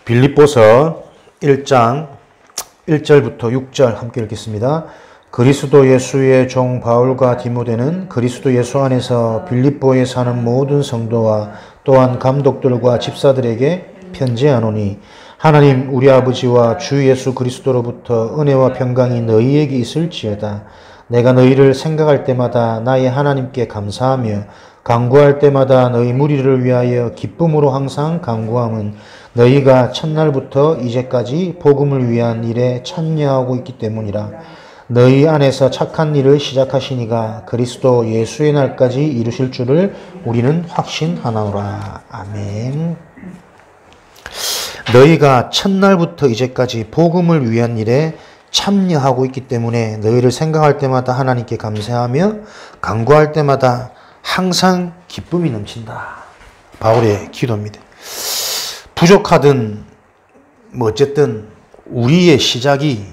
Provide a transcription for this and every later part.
빌립보서 1장 1절부터 6절 함께 읽겠습니다. 그리스도 예수의 종 바울과 디모데는 그리스도 예수 안에서 빌립보에 사는 모든 성도와 또한 감독들과 집사들에게 편지하노니 하나님 우리 아버지와 주 예수 그리스도로부터 은혜와 평강이 너희에게 있을지어다. 내가 너희를 생각할 때마다 나의 하나님께 감사하며 간구할 때마다 너희 무리를 위하여 기쁨으로 항상 간구함은 너희가 첫날부터 이제까지 복음을 위한 일에 참여하고 있기 때문이라. 너희 안에서 착한 일을 시작하시니가 그리스도 예수의 날까지 이루실 줄을 우리는 확신하노라. 아멘. 너희가 첫날부터 이제까지 복음을 위한 일에 참여하고 있기 때문에 너희를 생각할 때마다 하나님께 감사하며 간구할 때마다 항상 기쁨이 넘친다. 바울의 기도입니다. 부족하든 뭐 어쨌든 우리의 시작이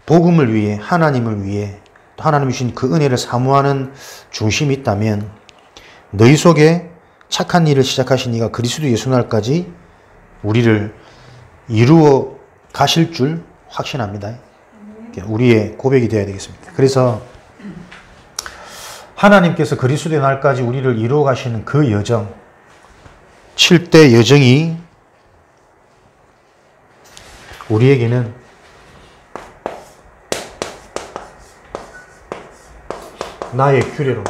복음을 위해 하나님을 위해 또 하나님이 주신 그 은혜를 사모하는 중심이 있다면 너희 속에 착한 일을 시작하신 이가 그리스도 예수 날까지 우리를 이루어 가실 줄 확신합니다. 우리의 고백이 되어야 되겠습니다. 그래서 하나님께서 그리스도의 날까지 우리를 이루어 가시는 그 여정, 7대 여정이 우리에게는 나의 규례로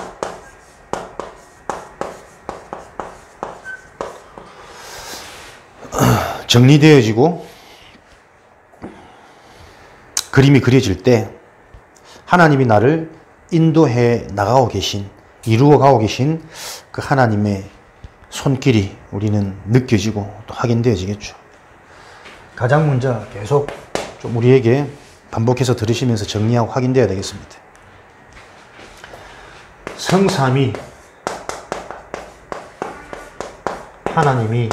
정리되어지고 그림이 그려질 때 하나님이 나를 인도해 나가고 계신, 이루어 가고 계신 그 하나님의 손길이 우리는 느껴지고 또 확인되어지겠죠. 가장 먼저 계속 좀 우리에게 반복해서 들으시면서 정리하고 확인되어야 되겠습니다. 성삼위 하나님이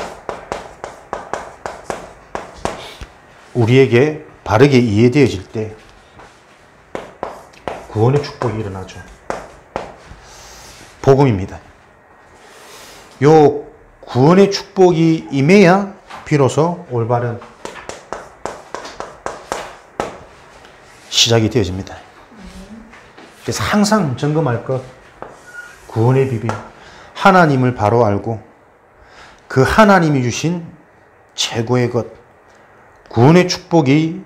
우리에게 바르게 이해되어질 때 구원의 축복이 일어나죠. 복음입니다. 요 구원의 축복이 임해야 비로소 올바른 시작이 되어집니다. 그래서 항상 점검할 것, 구원의 비밀, 하나님을 바로 알고 그 하나님이 주신 최고의 것, 구원의 축복이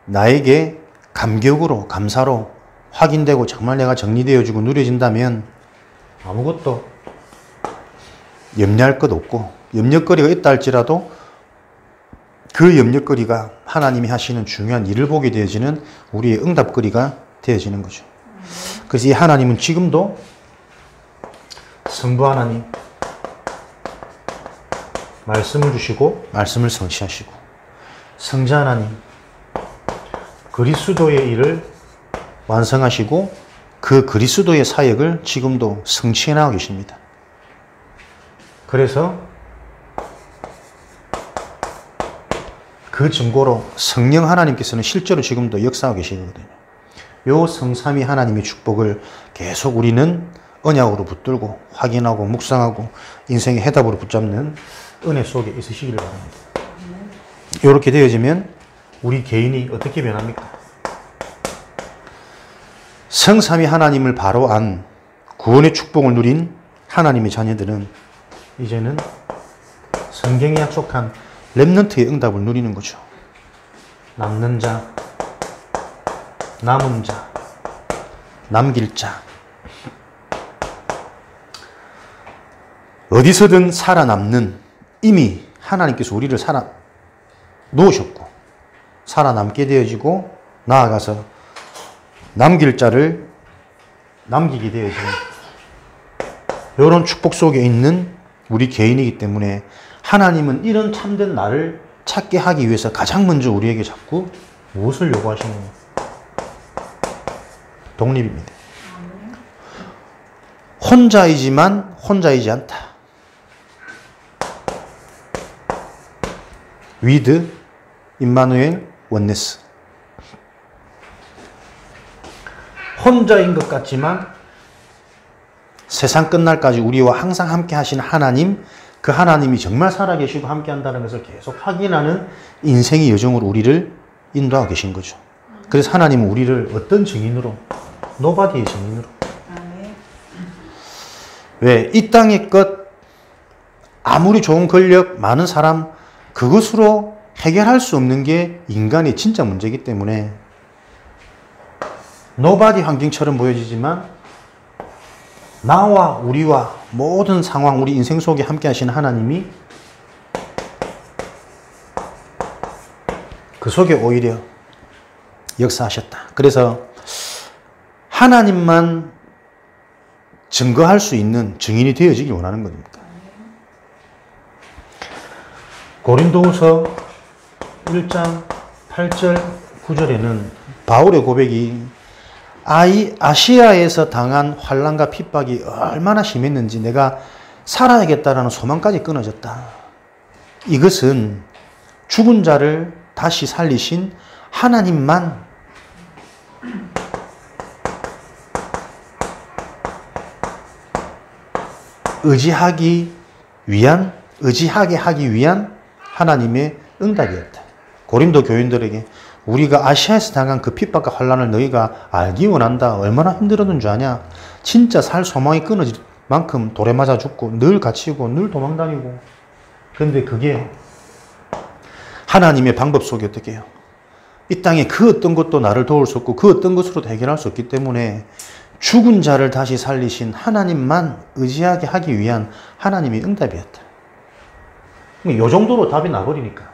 나에게 감격으로, 감사로 확인되고 정말 내가 정리되어지고 누려진다면 아무것도 염려할 것 없고, 염려거리가 있다 할지라도 그 염려거리가 하나님이 하시는 중요한 일을 보게 되어지는 우리의 응답거리가 되어지는 거죠. 그래서 이 하나님은 지금도 성부 하나님, 말씀을 주시고 말씀을 성취하시고, 성자 하나님, 그리스도의 일을 완성하시고 그 그리스도의 사역을 지금도 성취해 나가고 계십니다. 그래서 그 증거로 성령 하나님께서는 실제로 지금도 역사하고 계시거든요. 요 성삼위 하나님의 축복을 계속 우리는 언약으로 붙들고 확인하고 묵상하고 인생의 해답으로 붙잡는 은혜 속에 있으시기를 바랍니다. 이렇게 되어지면 우리 개인이 어떻게 변합니까? 성삼위 하나님을 바로 안 구원의 축복을 누린 하나님의 자녀들은 이제는 성경이 약속한 렘넌트의 응답을 누리는 거죠. 남는 자, 남은 자, 남길 자. 어디서든 살아남는, 이미 하나님께서 우리를 놓으셨고 살아남게 되어지고 나아가서 남길 자를 남기게 되어지는 이런 축복 속에 있는 우리 개인이기 때문에 하나님은 이런 참된 나를 찾게 하기 위해서 가장 먼저 우리에게 자꾸 무엇을 요구하시느냐? 독립입니다. 혼자이지만 혼자이지 않다. with 임마누엘 원네스. 혼자인 것 같지만 세상 끝날까지 우리와 항상 함께 하시는 하나님, 그 하나님이 정말 살아계시고 함께 한다는 것을 계속 확인하는 인생의 여정으로 우리를 인도하고 계신 거죠. 그래서 하나님은 우리를 어떤 증인으로? 노바디의 증인으로. 왜? 이 땅의 것, 아무리 좋은 권력, 많은 사람, 그것으로 해결할 수 없는 게 인간의 진짜 문제이기 때문에 노바디 환경처럼 보여지지만 나와 우리와 모든 상황, 우리 인생 속에 함께 하시는 하나님이 그 속에 오히려 역사하셨다. 그래서 하나님만 증거할 수 있는 증인이 되어지길 원하는 겁니다. 고린도후서 1장 8절 9절에는 바울의 고백이 아시아에서 당한 환난과 핍박이 얼마나 심했는지 내가 살아야겠다라는 소망까지 끊어졌다. 이것은 죽은 자를 다시 살리신 하나님만 의지하게 하기 위한 하나님의 응답이었다. 고린도 교인들에게 우리가 아시아에서 당한 그 핍박과 환난을 너희가 알기 원한다. 얼마나 힘들었는 줄 아냐. 진짜 살 소망이 끊어질 만큼 돌에 맞아 죽고 늘 갇히고 늘 도망다니고. 그런데 그게 하나님의 방법 속에 어떻게 해요? 이 땅에 그 어떤 것도 나를 도울 수 없고 그 어떤 것으로도 해결할 수 없기 때문에 죽은 자를 다시 살리신 하나님만 의지하게 하기 위한 하나님의 응답이었다. 이 정도로 답이 나버리니까.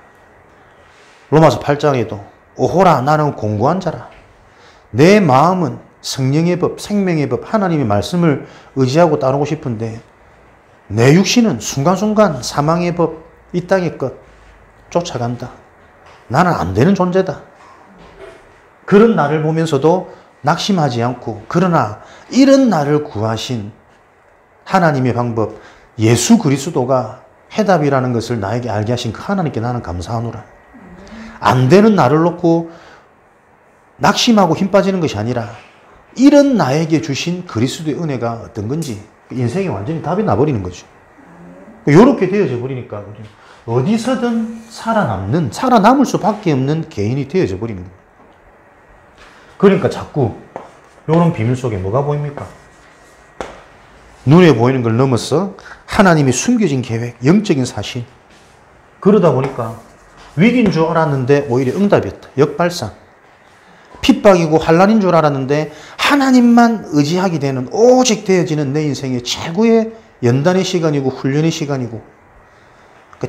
로마서 8장에도 오호라 나는 공고한 자라. 내 마음은 성령의 법, 생명의 법, 하나님의 말씀을 의지하고 따르고 싶은데 내 육신은 순간순간 사망의 법, 이 땅의 것 쫓아간다. 나는 안 되는 존재다. 그런 나를 보면서도 낙심하지 않고 그러나 이런 나를 구하신 하나님의 방법 예수 그리스도가 해답이라는 것을 나에게 알게 하신 그 하나님께 나는 감사하노라. 안 되는 나를 놓고 낙심하고 힘 빠지는 것이 아니라 이런 나에게 주신 그리스도의 은혜가 어떤 건지 인생이 완전히 답이 나버리는 거죠. 이렇게 되어져 버리니까 어디서든 살아남을 수밖에 없는 개인이 되어져 버리는 거예요. 그러니까 자꾸 이런 비밀 속에 뭐가 보입니까? 눈에 보이는 걸 넘어서 하나님이 숨겨진 계획, 영적인 사실. 그러다 보니까 위기인 줄 알았는데 오히려 응답이었다. 역발상. 핍박이고 환난인 줄 알았는데 하나님만 의지하게 되는 오직 되어지는 내 인생의 최고의 연단의 시간이고 훈련의 시간이고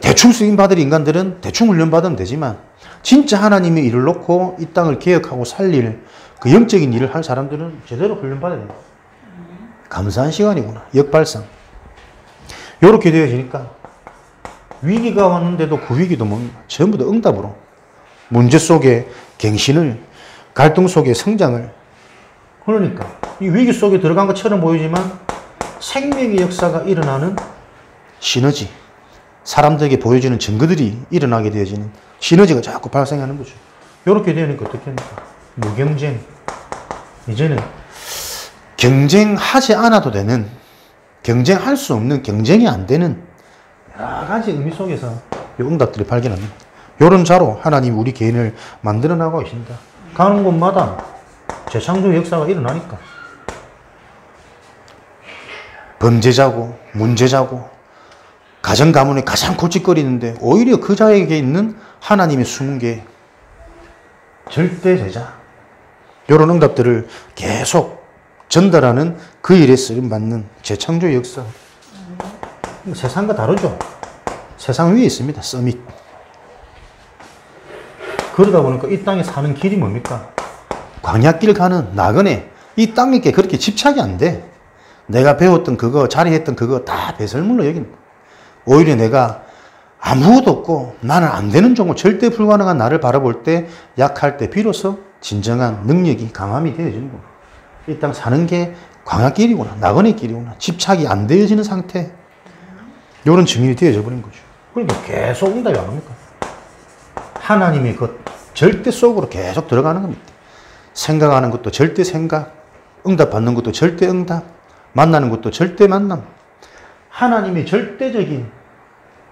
대충 쓰임받을 인간들은 대충 훈련받으면 되지만 진짜 하나님의 일을 놓고 이 땅을 개혁하고 살릴 그 영적인 일을 할 사람들은 제대로 훈련받아야 됩니다. 감사한 시간이구나. 역발상. 이렇게 되어지니까 위기가 왔는데도 그 위기도 뭡니까? 전부 다 응답으로 문제 속에 갱신을, 갈등 속에 성장을. 그러니까 이 위기 속에 들어간 것처럼 보이지만 생명의 역사가 일어나는 시너지, 사람들에게 보여주는 증거들이 일어나게 되어지는 시너지가 자꾸 발생하는 거죠. 이렇게 되니까 어떻게 합니까? 무경쟁. 이제는 경쟁하지 않아도 되는, 경쟁할 수 없는, 경쟁이 안 되는 여러 가지 의미 속에서 이 응답들이 발견합니다. 이런 자로 하나님 우리 개인을 만들어 나가고 계신다. 가는 곳마다 재창조 역사가 일어나니까. 범죄자고 문제자고 가정 가문에 가장 골칫거리는데 오히려 그 자에게 있는 하나님의 숨은 게 절대 제자. 이런 응답들을 계속 전달하는 그 일에 쓰임받는 재창조의 역사. 세상과 다르죠. 세상 위에 있습니다. 서밋. 그러다 보니까 이 땅에 사는 길이 뭡니까? 광야길 가는 나그네. 이 땅에 그렇게 집착이 안 돼. 내가 배웠던 그거, 자리했던 그거 다 배설물로 여긴다. 오히려 내가 아무것도 없고 나는 안 되는 종고 절대 불가능한 나를 바라볼 때, 약할 때 비로소 진정한 능력이 강함이 되어지는 거야. 이 땅 사는 게 광야길이구나, 나그네 길이구나. 집착이 안 되어지는 상태. 이런 증인이 되어져 버린 거죠. 그러니까 계속 응답이 안 옵니까? 하나님의 것 절대 속으로 계속 들어가는 겁니다. 생각하는 것도 절대 생각, 응답 받는 것도 절대 응답, 만나는 것도 절대 만남. 하나님의 절대적인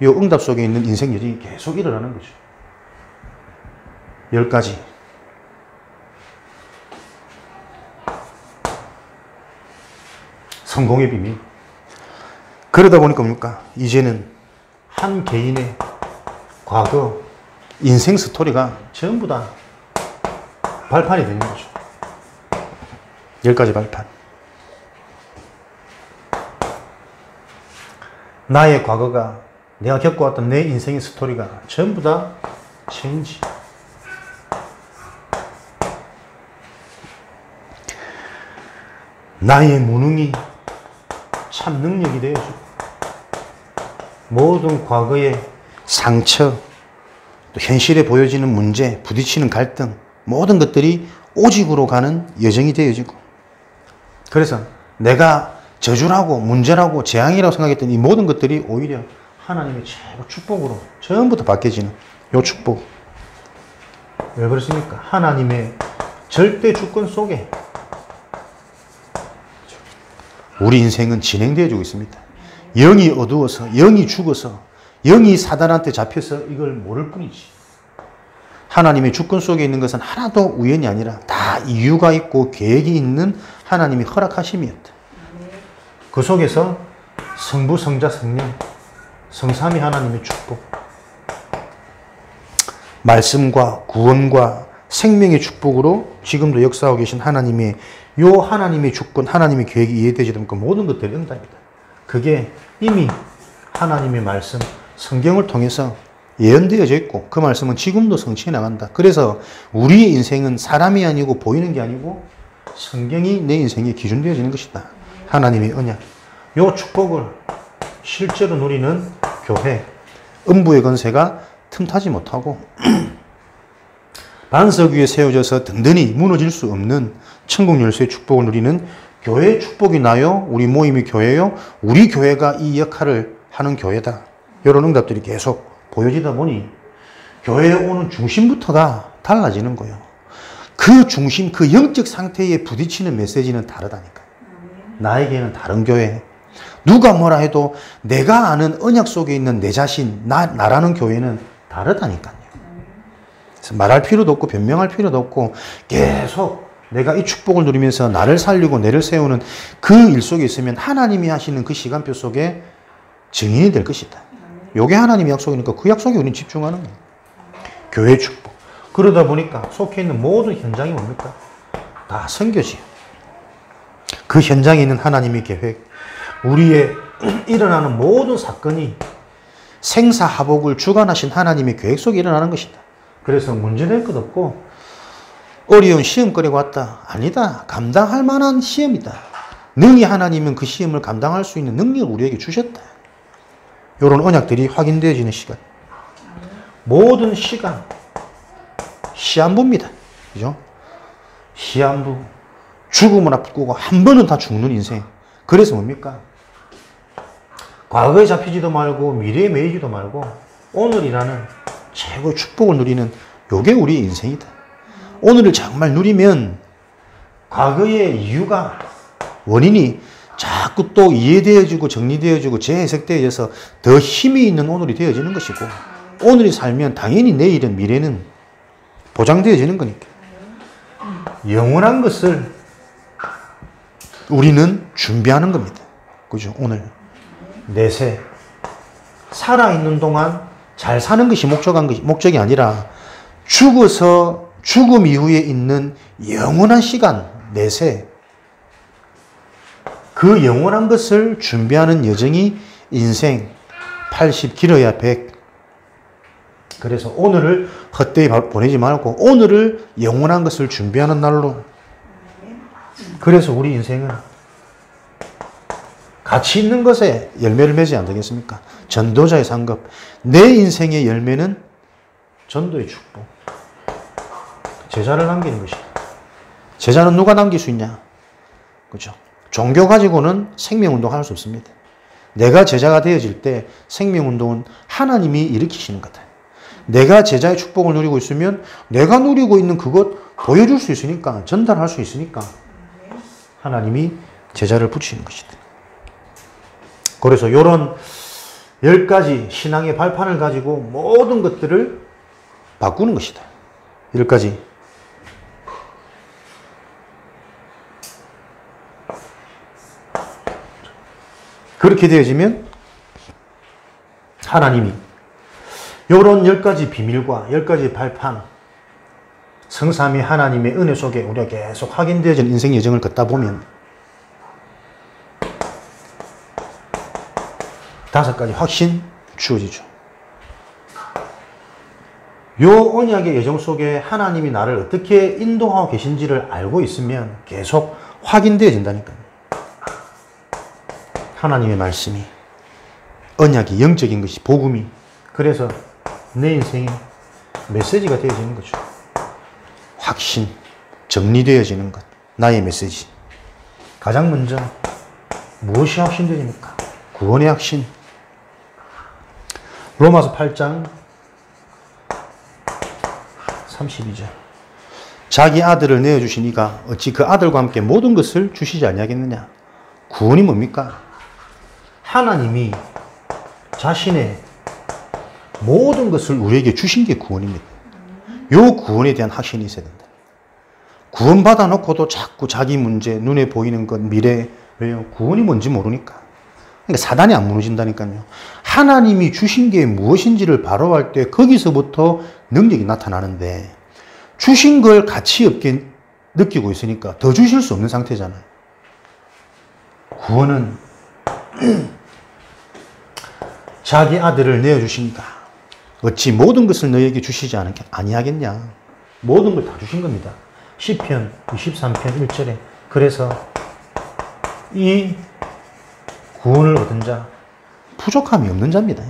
이 응답 속에 있는 인생 여정이 계속 일어나는 거죠. 10가지. 성공의 비밀. 그러다 보니까 뭡니까? 이제는 한 개인의 과거, 인생 스토리가 전부 다 발판이 되는 거죠. 10가지 발판. 나의 과거가, 내가 겪어왔던 내 인생의 스토리가 전부 다 체인지. 나의 무능이 참 능력이 되어주고, 모든 과거의 상처, 또 현실에 보여지는 문제, 부딪히는 갈등, 모든 것들이 오직으로 가는 여정이 되어지고, 그래서 내가 저주라고 문제라고 재앙이라고 생각했던 이 모든 것들이 오히려 하나님의 최고 축복으로 전부 다 바뀌어지는 이 축복. 왜 그렇습니까? 하나님의 절대 주권 속에 우리 인생은 진행되어지고 있습니다. 영이 어두워서, 영이 죽어서, 영이 사단한테 잡혀서 이걸 모를 뿐이지. 하나님의 주권 속에 있는 것은 하나도 우연이 아니라 다 이유가 있고 계획이 있는 하나님이 허락하심이었다. 그 속에서 성부, 성자, 성령, 성삼위 하나님의 축복, 말씀과 구원과 생명의 축복으로 지금도 역사하고 계신 하나님의 요 하나님의 주권, 하나님의 계획이 이해되지 않으면 그 모든 것들이 응답이다. 그게 이미 하나님의 말씀, 성경을 통해서 예언되어져 있고 그 말씀은 지금도 성취해 나간다. 그래서 우리의 인생은 사람이 아니고 보이는 게 아니고 성경이 내 인생의 기준 되어지는 것이다. 하나님의 언약. 요 축복을 실제로 누리는 교회, 음부의 권세가 틈타지 못하고 반석 위에 세워져서 든든히 무너질 수 없는 천국 열쇠의 축복을 누리는 교회의 축복이 나요? 우리 모임이 교회요? 우리 교회가 이 역할을 하는 교회다. 이런 응답들이 계속 보여지다 보니 교회에 오는 중심부터가 달라지는 거예요. 그 중심, 그 영적 상태에 부딪히는 메시지는 다르다니까요. 나에게는 다른 교회. 누가 뭐라 해도 내가 아는 언약 속에 있는 내 자신, 나라는 교회는 다르다니까요. 그래서 말할 필요도 없고 변명할 필요도 없고 계속 내가 이 축복을 누리면서 나를 살리고 내를 세우는 그 일 속에 있으면 하나님이 하시는 그 시간표 속에 증인이 될 것이다. 요게 하나님의 약속이니까 그 약속에 우리는 집중하는 거예요. 교회 축복. 그러다 보니까 속해 있는 모든 현장이 뭡니까? 다 선교지요. 그 현장에 있는 하나님의 계획, 우리의 일어나는 모든 사건이 생사하복을 주관하신 하나님의 계획 속에 일어나는 것이다. 그래서 문제될 것 없고 어려운 시험거리가 왔다. 아니다. 감당할 만한 시험이다. 능히 하나님은 그 시험을 감당할 수 있는 능력을 우리에게 주셨다. 이런 언약들이 확인되어지는 시간. 모든 시간 시한부입니다. 그죠? 시한부. 죽음을 앞두고 한 번은 다 죽는 인생. 그래서 뭡니까? 과거에 잡히지도 말고 미래에 매이지도 말고 오늘이라는 최고의 축복을 누리는 요게 우리의 인생이다. 오늘을 정말 누리면 과거의 이유가, 원인이 자꾸 또 이해되어지고 정리되어지고 재해석되어져서 더 힘이 있는 오늘이 되어지는 것이고, 오늘이 살면 당연히 내일은, 미래는 보장되어지는 거니까. 영원한 것을 우리는 준비하는 겁니다. 그죠? 오늘 내세 살아있는 동안 잘 사는 것이 목적이 아니라 죽어서 죽음 이후에 있는 영원한 시간, 내세, 그 영원한 것을 준비하는 여정이 인생. 80 길어야 100. 그래서 오늘을 헛되이 보내지 말고 오늘을 영원한 것을 준비하는 날로. 그래서 우리 인생은 가치 있는 것에 열매를 맺어야 안 되겠습니까? 전도자의 상급. 내 인생의 열매는 전도의 축복. 제자를 남기는 것이다. 제자는 누가 남길 수 있냐? 그죠? 종교 가지고는 생명운동 할 수 없습니다. 내가 제자가 되어질 때 생명운동은 하나님이 일으키시는 거다. 내가 제자의 축복을 누리고 있으면 내가 누리고 있는 그것 보여줄 수 있으니까, 전달할 수 있으니까 하나님이 제자를 붙이는 것이다. 그래서 이런 10가지 신앙의 발판을 가지고 모든 것들을 바꾸는 것이다. 10가지. 그렇게 되어지면 하나님이 이런 10가지 비밀과 10가지 발판, 성삼위 하나님의 은혜 속에 우리가 계속 확인되어진 인생 여정을 걷다 보면 5가지 확신 주어지죠. 요 언약의 여정 속에 하나님이 나를 어떻게 인도하고 계신지를 알고 있으면 계속 확인되어진다니까요. 하나님의 말씀이, 언약이, 영적인 것이, 복음이, 그래서 내 인생이 메시지가 되어지는 거죠. 확신, 정리되어지는 것, 나의 메시지. 가장 먼저 무엇이 확신되십니까? 구원의 확신. 로마서 8장 32절. 자기 아들을 내어주신 이가 어찌 그 아들과 함께 모든 것을 주시지 아니하겠느냐. 구원이 뭡니까? 하나님이 자신의 모든 것을 우리에게 주신 게 구원입니다. 요 구원에 대한 확신이 있어야 된다. 구원받아 놓고도 자꾸 자기 문제, 눈에 보이는 것, 미래, 왜요? 구원이 뭔지 모르니까. 그러니까 사단이 안 무너진다니까요. 하나님이 주신 게 무엇인지를 바로 알 때 거기서부터 능력이 나타나는데 주신 걸 가치 없게 느끼고 있으니까 더 주실 수 없는 상태잖아요. 구원은 자기 아들을 내어주신다. 어찌 모든 것을 너희에게 주시지 아니하겠냐. 모든 걸 다 주신 겁니다. 시편 23편 1절에 그래서 이 구원을 얻은 자, 부족함이 없는 자입니다.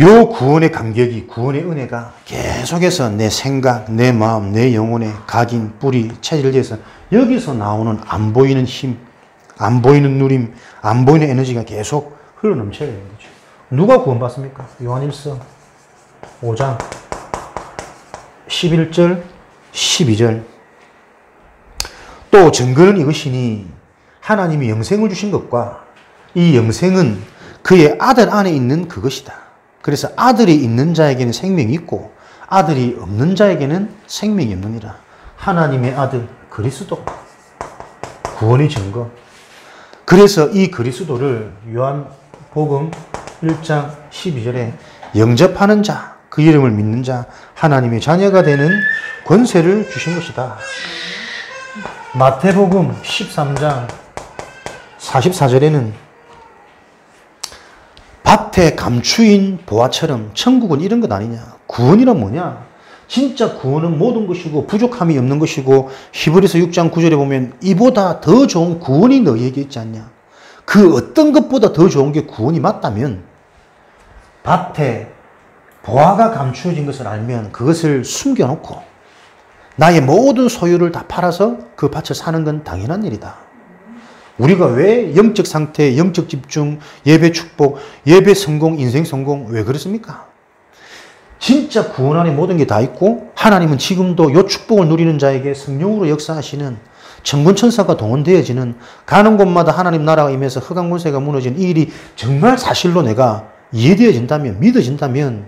요 구원의 감격이, 구원의 은혜가 계속해서 내 생각, 내 마음, 내 영혼의 각인, 뿌리, 체질을 위해서 여기서 나오는 안 보이는 힘, 안 보이는 누림, 안 보이는 에너지가 계속 흘러넘쳐야 되는 거죠. 누가 구원받습니까? 요한일서 5장 11절, 12절. 또 증거는 이것이니 하나님이 영생을 주신 것과 이 영생은 그의 아들 안에 있는 그것이다. 그래서 아들이 있는 자에게는 생명이 있고 아들이 없는 자에게는 생명이 없느니라. 하나님의 아들 그리스도, 구원의 증거. 그래서 이 그리스도를 요한복음 1장 12절에 영접하는 자, 그 이름을 믿는 자, 하나님의 자녀가 되는 권세를 주신 것이다. 마태복음 13장 44절에는 밭에 감추인 보화처럼 천국은 이런 것 아니냐. 구원이란 뭐냐? 진짜 구원은 모든 것이고 부족함이 없는 것이고 히브리서 6장 9절에 보면 이보다 더 좋은 구원이 너희에게 있지 않냐. 그 어떤 것보다 더 좋은 게 구원이 맞다면 밭에 보화가 감추어진 것을 알면 그것을 숨겨놓고 나의 모든 소유를 다 팔아서 그 밭을 사는 건 당연한 일이다. 우리가 왜 영적 상태, 영적 집중, 예배 축복, 예배 성공, 인생 성공 왜 그렇습니까? 진짜 구원 안에 모든 게 다 있고 하나님은 지금도 이 축복을 누리는 자에게 성령으로 역사하시는 천군천사가 동원되어지는 가는 곳마다 하나님 나라가 임해서 흑암 권세가 무너지는 이 일이 정말 사실로 내가 이해되어진다면, 믿어진다면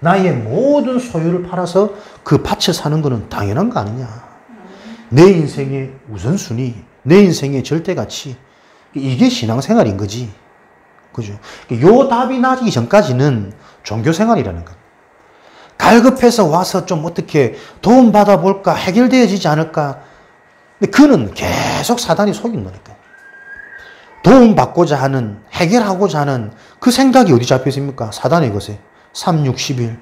나의 모든 소유를 팔아서 그 밭을 사는 것은 당연한 거 아니냐. 내 인생의 우선순위, 내 인생의 절대가치, 이게 신앙생활인 거지. 그죠? 요 답이 나기 전까지는 종교생활이라는 것. 갈급해서 와서 좀 어떻게 도움 받아볼까, 해결되어지지 않을까. 근데 그는 계속 사단이 속인다니까요. 도움받고자 하는, 해결하고자 하는 그 생각이 어디 잡혀 있습니까? 사단의 것에. 3, 6, 11.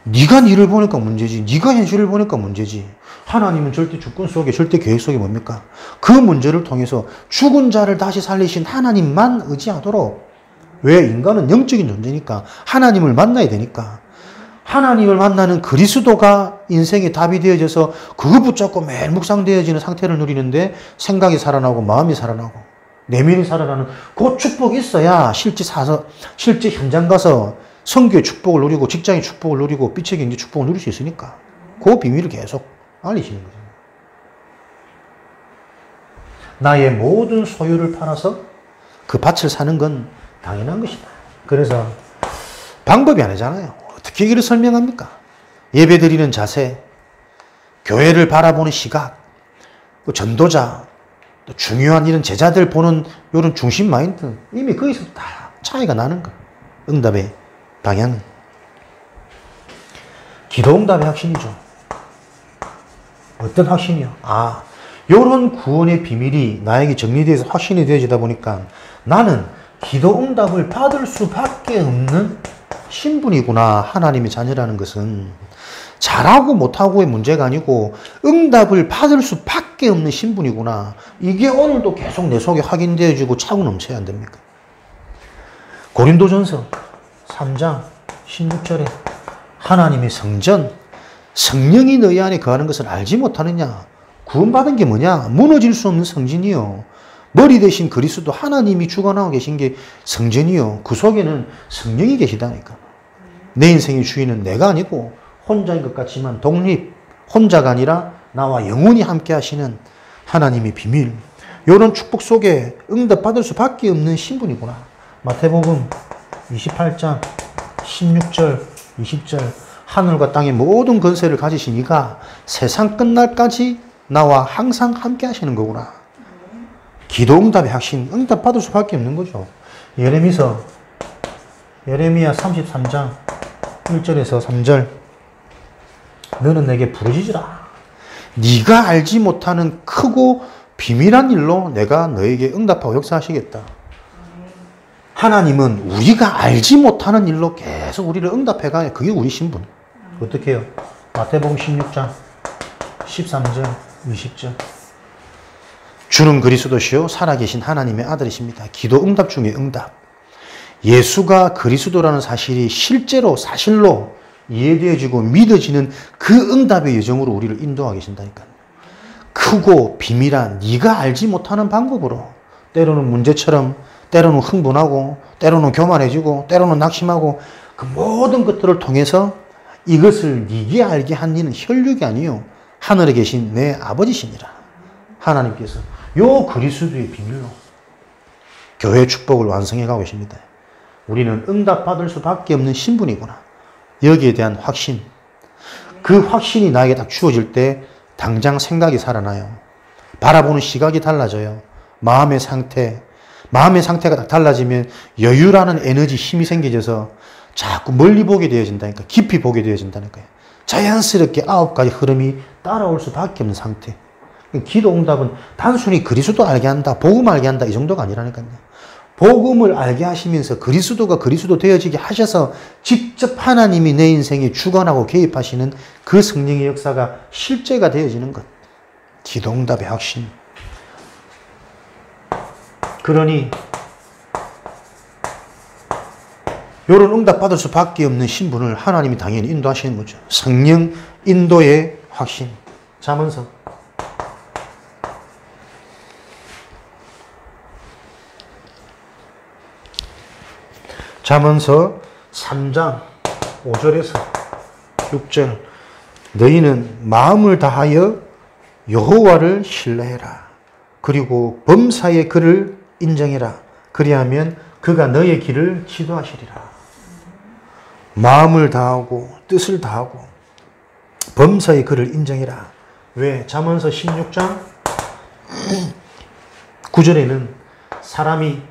네가 니를 보니까 문제지. 네가 현실을 보니까 문제지. 하나님은 절대 주권 속에, 절대 계획 속에 뭡니까? 그 문제를 통해서 죽은 자를 다시 살리신 하나님만 의지하도록. 왜? 인간은 영적인 존재니까 하나님을 만나야 되니까. 하나님을 만나는 그리스도가 인생의 답이 되어져서 그거 붙잡고 매일 묵상되어지는 상태를 누리는데 생각이 살아나고 마음이 살아나고 내면이 살아나는 그 축복이 있어야 실제 현장 가서 선교의 축복을 누리고 직장의 축복을 누리고 빛의 경제 축복을 누릴 수 있으니까 그 비밀을 계속 알리시는 거죠. 나의 모든 소유를 팔아서 그 밭을 사는 건 당연한 것이다. 그래서 방법이 아니잖아요. 어떻게 이를 설명합니까? 예배 드리는 자세, 교회를 바라보는 시각, 또 전도자, 또 중요한 이런 제자들 보는 이런 중심 마인드, 이미 거기서 다 차이가 나는 거예요. 응답의 방향은. 기도응답의 확신이죠. 어떤 확신이요? 이런 구원의 비밀이 나에게 정리돼서 확신이 되어지다 보니까 나는 기도응답을 받을 수밖에 없는 신분이구나. 하나님의 자녀라는 것은 잘하고 못하고의 문제가 아니고 응답을 받을 수밖에 없는 신분이구나. 이게 오늘도 계속 내 속에 확인되어지고 차고 넘쳐야 안 됩니까? 고린도전서 3장 16절에 하나님의 성전, 성령이 너희 안에 거하는 것을 알지 못하느냐? 구원받은 게 뭐냐? 무너질 수 없는 성전이요. 머리 대신 그리스도 하나님이 주관하고 계신 게 성전이요. 그 속에는 성령이 계시다니까. 내 인생의 주인은 내가 아니고 혼자인 것 같지만 혼자가 아니라 나와 영원히 함께 하시는 하나님의 비밀. 이런 축복 속에 응답받을 수밖에 없는 신분이구나. 마태복음 28장 16절 20절 하늘과 땅의 모든 권세를 가지신 이가 세상 끝날까지 나와 항상 함께 하시는 거구나. 기도응답의 확신, 응답받을 수밖에 없는 거죠. 예레미야 33장 1절에서 3절 너는 내게 부르짖으라. 네가 알지 못하는 크고 비밀한 일로 내가 너에게 응답하고 역사하시겠다. 하나님은 우리가 알지 못하는 일로 계속 우리를 응답해가요. 그게 우리 신분. 어떻게 해요? 마태복음 16장 13절 20절 주는 그리스도시요 살아계신 하나님의 아들이십니다. 기도 응답 중에 응답. 예수가 그리스도라는 사실이 실제로 사실로 이해되어지고 믿어지는 그 응답의 여정으로 우리를 인도하고 계신다니까요. 크고 비밀한 네가 알지 못하는 방법으로 때로는 문제처럼 때로는 흥분하고 때로는 교만해지고 때로는 낙심하고 그 모든 것들을 통해서 이것을 네게 알게 한 이는 혈육이 아니요 하늘에 계신 내 아버지시니라. 하나님께서 요 그리스도의 비밀로 교회의 축복을 완성해 가고 계십니다. 우리는 응답받을 수밖에 없는 신분이구나. 여기에 대한 확신. 그 확신이 나에게 딱 주어질 때 당장 생각이 살아나요. 바라보는 시각이 달라져요. 마음의 상태가 딱 달라지면 여유라는 에너지, 힘이 생겨져서 자꾸 멀리 보게 되어진다니까. 깊이 보게 되어진다니까요. 자연스럽게 9가지 흐름이 따라올 수밖에 없는 상태. 기도 응답은 단순히 그리스도 알게 한다, 복음 알게 한다 이 정도가 아니라니까요. 복음을 알게 하시면서 그리스도가 그리스도 되어지게 하셔서 직접 하나님이 내 인생에 주관하고 개입하시는 그 성령의 역사가 실제가 되어지는 것. 기도 응답의 확신. 그러니 이런 응답 받을 수밖에 없는 신분을 하나님이 당연히 인도하시는 거죠. 성령 인도의 확신. 잠언서 3장 5절에서 6절 너희는 마음을 다하여 여호와를 신뢰해라. 그리고 범사의 그를 인정해라. 그리하면 그가 너의 길을 지도하시리라. 마음을 다하고 뜻을 다하고 범사의 그를 인정해라. 왜? 잠언서 16장 9절에는 사람이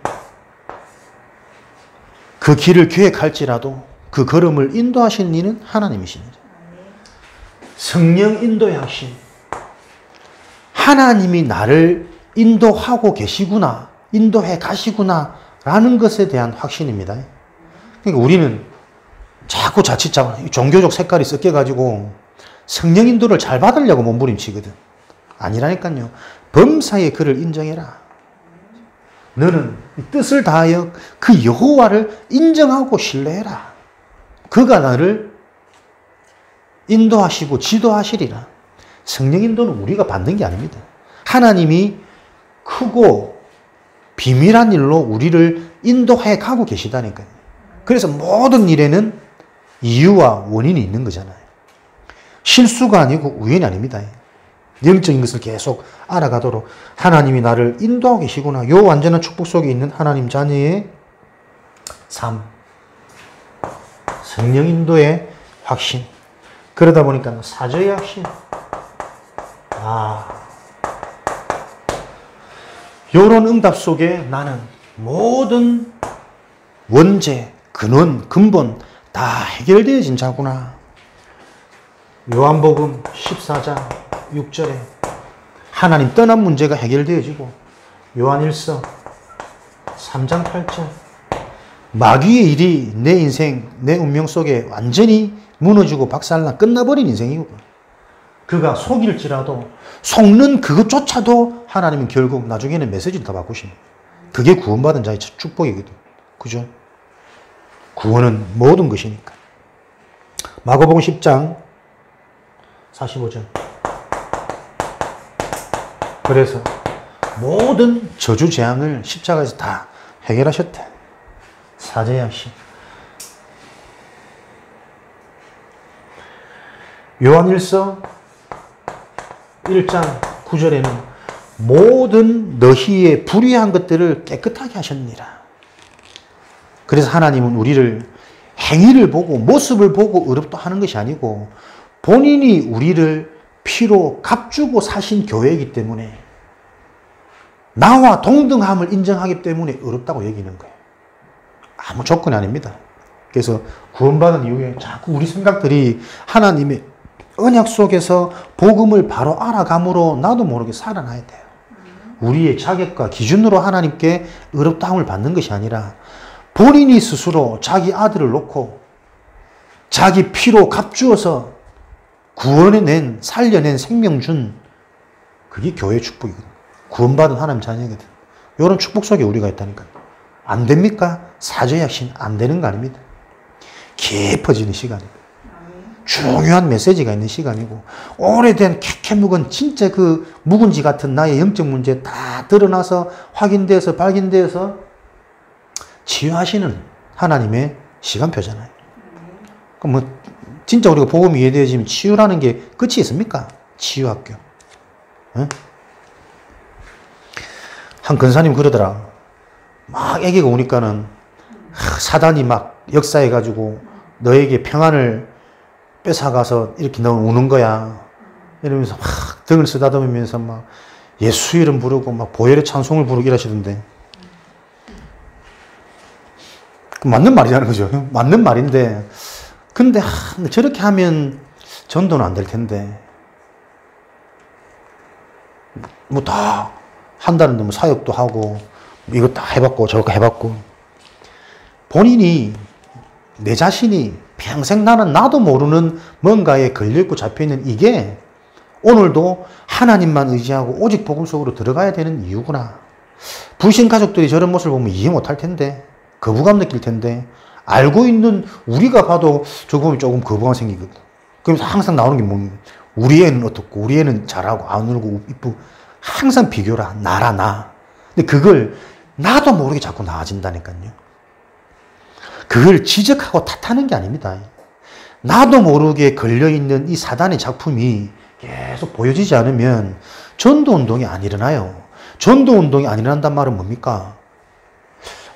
그 길을 계획할지라도 그 걸음을 인도하시는 이는 하나님이십니다. 성령 인도의 확신. 하나님이 나를 인도하고 계시구나, 인도해 가시구나 라는 것에 대한 확신입니다. 그러니까 우리는 자꾸 종교적 색깔이 섞여가지고 성령 인도를 잘 받으려고 몸부림치거든. 아니라니까요. 범사의 그를 인정해라. 너는 뜻을 다하여 그 여호와를 인정하고 신뢰해라. 그가 나를 인도하시고 지도하시리라. 성령 인도는 우리가 받는 게 아닙니다. 하나님이 크고 비밀한 일로 우리를 인도해 가고 계시다니까요. 그래서 모든 일에는 이유와 원인이 있는 거잖아요. 실수가 아니고 우연이 아닙니다. 영적인 것을 계속 알아가도록 하나님이 나를 인도하고 계시구나. 요 완전한 축복 속에 있는 하나님 자녀의 삶. 성령 인도의 확신. 그러다 보니까 사저의 확신. 요런 응답 속에 나는 모든 원죄, 근원, 근본 다 해결되어진 자구나. 요한복음 14장 6절에 하나님 떠난 문제가 해결되어지고, 요한일서 3장 8절 마귀의 일이 내 인생, 내 운명 속에 완전히 무너지고 박살나 끝나버린 인생이고, 그가 속일지라도 속는 그것조차도 하나님은 결국 나중에는 메시지를 다 바꾸십니다. 그게 구원받은 자의 축복이거든. 그죠? 구원은 모든 것이니까. 마가복음 10장 45절. 그래서 모든 저주 재앙을 십자가에서 다 해결하셨대. 사제의 확신. 요한일서 1장 9절에는 모든 너희의 불의한 것들을 깨끗하게 하셨느니라. 그래서 하나님은 우리를 행위를 보고 모습을 보고 의롭다 하는 것이 아니고 본인이 우리를 피로 값주고 사신 교회이기 때문에 나와 동등함을 인정하기 때문에 의롭다고 여기는 거예요. 아무 조건이 아닙니다. 그래서 구원받은 이후에 자꾸 우리 생각들이 하나님의 언약 속에서 복음을 바로 알아감으로 나도 모르게 살아나야 돼요. 우리의 자격과 기준으로 하나님께 의롭다함을 받는 것이 아니라 본인이 스스로 자기 아들을 놓고 자기 피로 값주어서 구원해낸, 살려낸 생명 준, 그게 교회의 축복이거든. 구원받은 하나님 자녀거든. 이런 축복 속에 우리가 있다니까요. 안 됩니까? 사죄의 확신 안 되는 거 아닙니다. 깊어지는 시간이고 중요한 메시지가 있는 시간이고, 오래된 캐캐묵은 진짜 그 묵은지 같은 나의 영적 문제 다 드러나서 확인돼서 발견돼서 치유하시는 하나님의 시간표잖아요. 그럼 뭐 진짜 우리가 복음이 이해되어지면 치유라는 게 끝이 있습니까? 치유학교. 응? 한 근사님 그러더라. 막 애기가 오니까는 사단이 막 역사해가지고 너에게 평안을 뺏어가서 이렇게 너 우는 거야. 이러면서 막 등을 쓰다듬으면서 막 예수 이름 부르고 막 보혈의 찬송을 부르고 이러시던데. 맞는 말이라는 거죠. 맞는 말인데. 근데 저렇게 하면 전도는 안 될 텐데. 뭐 다 한다는데 뭐 사역도 하고 이거 다 해봤고 저거 해봤고. 본인이 내 자신이 평생 나는 나도 모르는 뭔가에 걸려있고 잡혀있는 이게 오늘도 하나님만 의지하고 오직 복음 속으로 들어가야 되는 이유구나. 불신 가족들이 저런 모습을 보면 이해 못할 텐데, 거부감 느낄 텐데, 알고 있는 우리가 봐도 저거 보면 조금 거부감 생기거든. 그러면서 항상 나오는 게 뭐냐면 우리 애는 어떻고 우리 애는 잘하고 안 울고 이쁘고 항상 비교라. 나라 나. 근데 그걸 나도 모르게 자꾸 나아진다니까요. 그걸 지적하고 탓하는 게 아닙니다. 나도 모르게 걸려있는 이 사단의 작품이 계속 보여지지 않으면 전도운동이 안 일어나요. 전도운동이 안 일어난단 말은 뭡니까?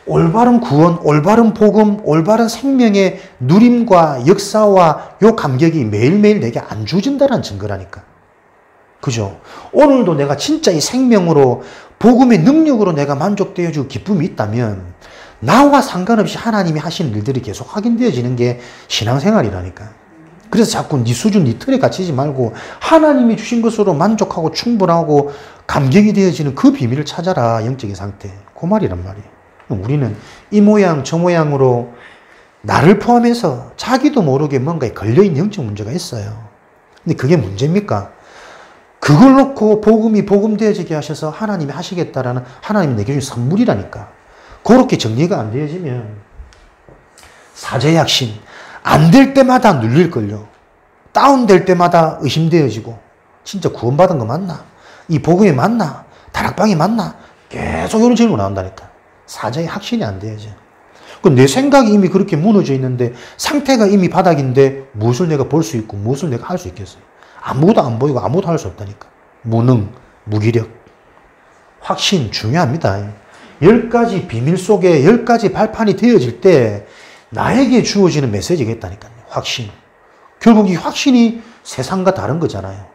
올바른 구원, 올바른 복음, 올바른 생명의 누림과 역사와 요 감격이 매일매일 내게 안 주어진다는 증거라니까. 그죠? 오늘도 내가 진짜 이 생명으로 복음의 능력으로 내가 만족되어지고 기쁨이 있다면 나와 상관없이 하나님이 하시는 일들이 계속 확인되어지는 게 신앙생활이라니까. 그래서 자꾸 네 수준, 네 틀에 갇히지 말고 하나님이 주신 것으로 만족하고 충분하고 감격이 되어지는 그 비밀을 찾아라. 영적인 상태. 그 말이란 말이에요. 우리는 이 모양 저 모양으로 나를 포함해서 자기도 모르게 뭔가에 걸려있는 영적 문제가 있어요. 근데 그게 문제입니까? 그걸 놓고 복음이 복음되어지게 하셔서 하나님이 하시겠다라는 하나님이 내게 주신 선물이라니까. 그렇게 정리가 안 되어지면 사제의 확신 안 될 때마다 눌릴걸요. 다운될 때마다 의심되어지고 진짜 구원받은 거 맞나? 이 복음이 맞나? 다락방이 맞나? 계속 이런 질문 나온다니까. 사제의 확신이 안 되어져. 내 생각이 이미 그렇게 무너져 있는데 상태가 이미 바닥인데 무엇을 내가 볼 수 있고 무엇을 내가 할 수 있겠어요? 아무것도 안 보이고 아무것도 할 수 없다니까. 무능, 무기력. 확신 중요합니다. 10가지 비밀 속에 10가지 발판이 되어질 때 나에게 주어지는 메시지가 있다니까요. 확신. 결국 이 확신이 세상과 다른 거잖아요.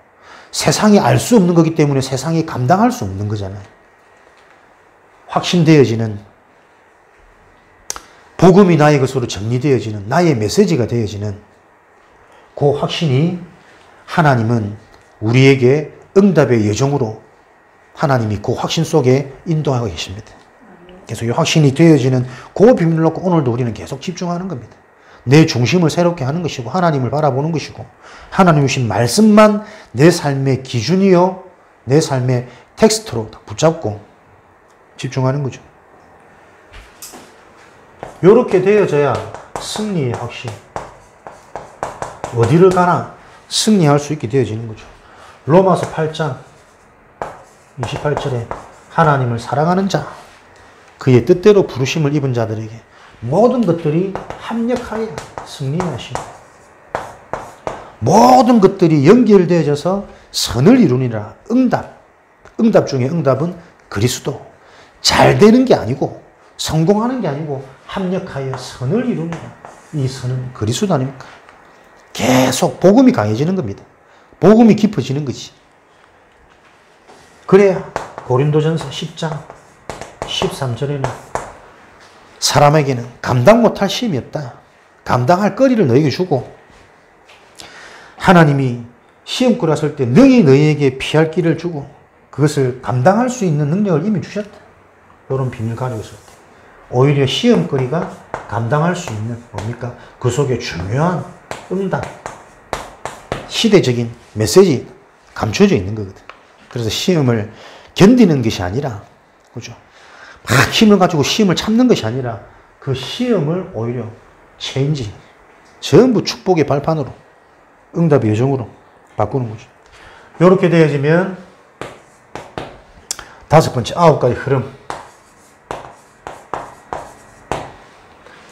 세상이 알 수 없는 거기 때문에 세상이 감당할 수 없는 거잖아요. 확신되어지는, 복음이 나의 것으로 정리되어지는, 나의 메시지가 되어지는 그 확신이 하나님은 우리에게 응답의 여정으로 하나님이 그 확신 속에 인도하고 계십니다. 그래서 이 확신이 되어지는 그 비밀을 놓고 오늘도 우리는 계속 집중하는 겁니다. 내 중심을 새롭게 하는 것이고 하나님을 바라보는 것이고 하나님 주신 말씀만 내 삶의 기준이요 내 삶의 텍스트로 붙잡고 집중하는 거죠. 이렇게 되어져야 승리의 확신. 어디를 가나 승리할 수 있게 되어지는 거죠. 로마서 8장 28절에 하나님을 사랑하는 자, 그의 뜻대로 부르심을 입은 자들에게 모든 것들이 합력하여 승리하시고 모든 것들이 연결되어져서 선을 이루니라. 응답 중에 응답은 그리스도. 잘 되는 게 아니고 성공하는 게 아니고 합력하여 선을 이루니라. 이 선은 그리스도 아닙니까? 계속 복음이 강해지는 겁니다. 복음이 깊어지는 거지. 그래야 고린도전서 10장 13절에는 사람에게는 감당 못할 시험이 없다. 감당할 거리를 너에게 주고 하나님이 시험거리 왔을 때 너희에게 피할 길을 주고 그것을 감당할 수 있는 능력을 이미 주셨다. 이런 비밀을 가지고 있을 때 오히려 시험거리가 감당할 수 있는 뭡니까? 그 속에 중요한 응답, 시대적인 메시지 감춰져 있는 거거든. 그래서 시험을 견디는 것이 아니라, 그죠? 막 힘을 가지고 시험을 참는 것이 아니라 그 시험을 오히려 체인지, 전부 축복의 발판으로, 응답의 여정으로 바꾸는 거죠. 이렇게 되어지면 다섯 번째, 9가지 흐름.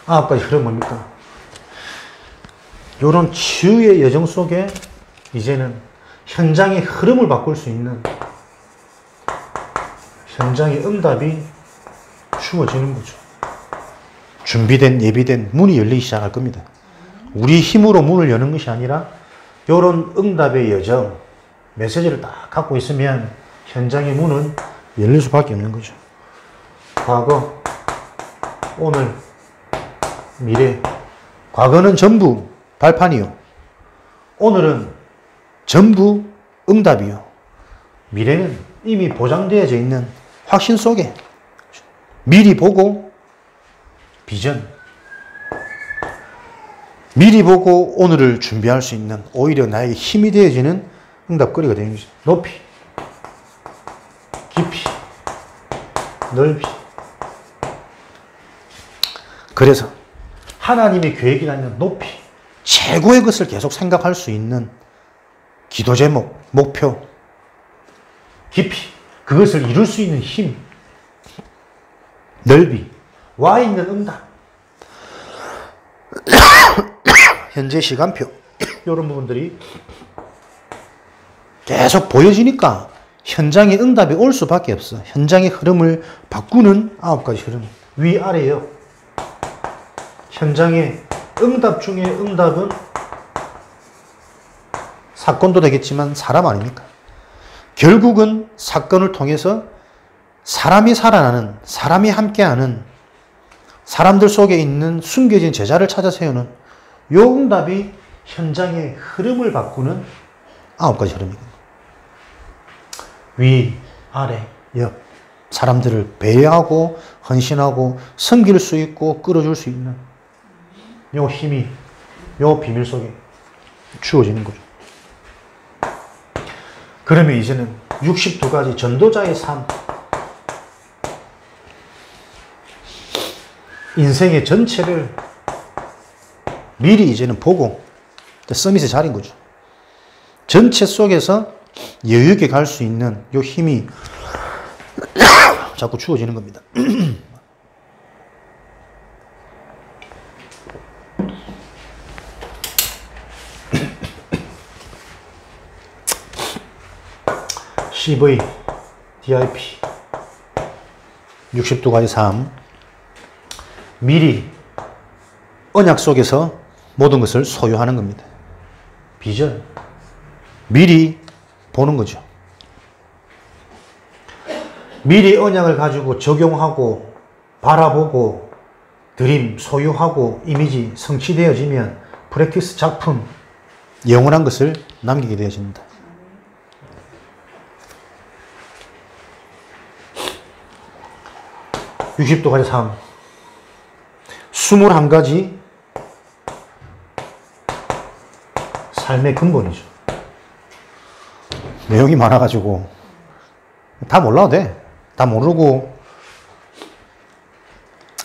9가지 흐름 뭡니까? 이런 치유의 여정 속에 이제는 현장의 흐름을 바꿀 수 있는 현장의 응답이 주어지는 거죠. 준비된, 예비된 문이 열리기 시작할 겁니다. 우리 힘으로 문을 여는 것이 아니라 이런 응답의 여정, 메시지를 딱 갖고 있으면 현장의 문은 열릴 수밖에 없는 거죠. 과거, 오늘, 미래. 과거는 전부 발판이요. 오늘은 전부 응답이요. 미래는 이미 보장되어져 있는 확신 속에 미리 보고 비전. 미리 보고 오늘을 준비할 수 있는 오히려 나에게 힘이 되어지는 응답거리가 되는 거죠. 높이, 깊이, 넓이. 그래서 하나님의 계획이라는 높이, 최고의 것을 계속 생각할 수 있는 기도 제목, 목표, 깊이, 그것을 이룰 수 있는 힘, 넓이, 와 있는 응답, 현재 시간표, 이런 부분들이 계속 보여지니까 현장의 응답이 올 수밖에 없어. 현장의 흐름을 바꾸는 9가지 흐름. 위아래요. 현장의 응답 중에 응답은 사건도 되겠지만 사람 아닙니까? 결국은 사건을 통해서 사람이 살아나는, 사람이 함께하는, 사람들 속에 있는 숨겨진 제자를 찾아 세우는 이 응답이 현장의 흐름을 바꾸는 9가지 흐름입니다. 위, 아래, 옆. 사람들을 배려하고 헌신하고 섬길 수 있고 끌어줄 수 있는 요 힘이 요 비밀 속에 주어지는 거죠. 그러면 이제는 62가지 전도자의 삶, 인생의 전체를 미리 이제는 보고 서밋의 자리인 거죠. 전체 속에서 여유 있게 갈 수 있는 요 힘이 자꾸 주어지는 겁니다. CV, DIP 60두 가지 삶. 미리 언약 속에서 모든 것을 소유하는 겁니다. 비전. 미리 보는 거죠. 미리 언약을 가지고 적용하고 바라보고 드림, 소유하고 이미지 성취되어지면 프랙티스 작품, 영원한 것을 남기게 되어집니다. (60도) 가지 삶. 21가지 삶의 근본이죠. 내용이 많아가지고 다 몰라도 돼. 다 모르고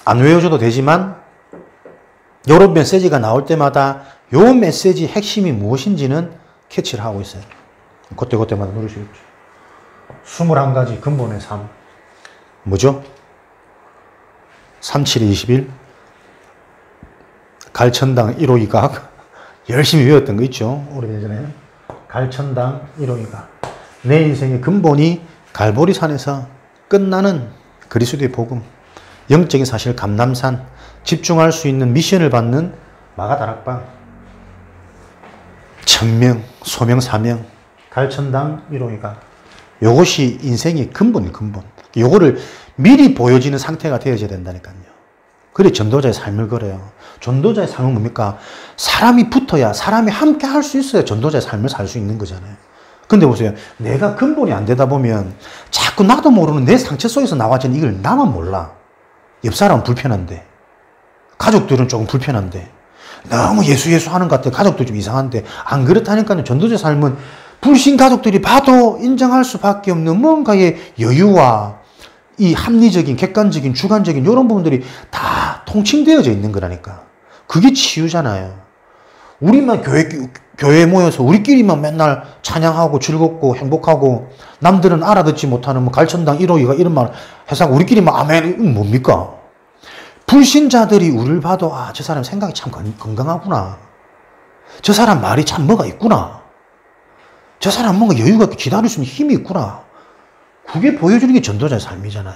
안 외워줘도 되지만 이런 메시지가 나올 때마다 요 메시지 핵심이 무엇인지는 캐치를 하고 있어요. 그때마다 누르시겠죠. 21가지 근본의 삶. 뭐죠? 37-21 갈천당 1호이각 열심히 외웠던 거 있죠. 오래전에. 갈천당 1호이각. 내 인생의 근본이 갈보리산에서 끝나는 그리스도의 복음. 영적인 사실 감남산. 집중할 수 있는 미션을 받는 마가다락방. 천명, 소명, 사명. 갈천당 1호이각. 요것이 인생의 근본이에요. 근본. 요거를 미리 보여지는 상태가 되어져야 된다니까요. 그래 전도자의 삶을 걸어요. 전도자의 삶은 뭡니까? 사람이 붙어야 사람이 함께 할 수 있어야 전도자의 삶을 살 수 있는 거잖아요. 근데 보세요. 내가 근본이 안 되다 보면 자꾸 나도 모르는 내 상처 속에서 나와지는 이걸 나만 몰라. 옆 사람은 불편한데. 가족들은 조금 불편한데. 너무 예수 하는 것 같아. 가족도 좀 이상한데. 안 그렇다니까요. 전도자의 삶은 불신 가족들이 봐도 인정할 수밖에 없는 뭔가의 여유와 이 합리적인, 객관적인, 주관적인 이런 부분들이 다 통칭되어져 있는 거라니까. 그게 치유잖아요. 우리만 교회에 모여서 우리끼리만 맨날 찬양하고 즐겁고 행복하고 남들은 알아듣지 못하는 뭐 갈천당 1호이가 이런 말 해서 우리끼리만 아멘 뭡니까? 불신자들이 우리를 봐도 아, 저 사람 생각이 참 건강하구나. 저 사람 말이 참 뭐가 있구나. 저 사람 뭔가 여유가 있고 기다릴 수 있는 힘이 있구나. 그게 보여주는 게 전도자의 삶이잖아요.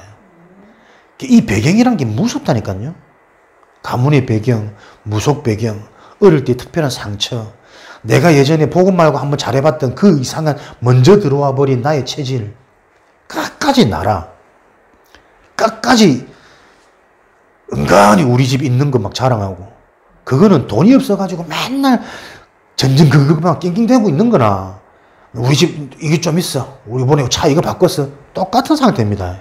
이 배경이란 게 무섭다니까요. 가문의 배경, 무속 배경, 어릴 때 특별한 상처, 내가 예전에 복음 말고 한번 잘해봤던 그 이상한 먼저 들어와 버린 나의 체질, 끝까지 나라, 끝까지 은근히 우리 집 있는 거 막 자랑하고, 그거는 돈이 없어가지고 맨날 전전긍긍 낑낑대고 있는 거나, 우리 집 이게 좀 있어. 우리 이번에 차 이거 바꿨어. 똑같은 상태입니다.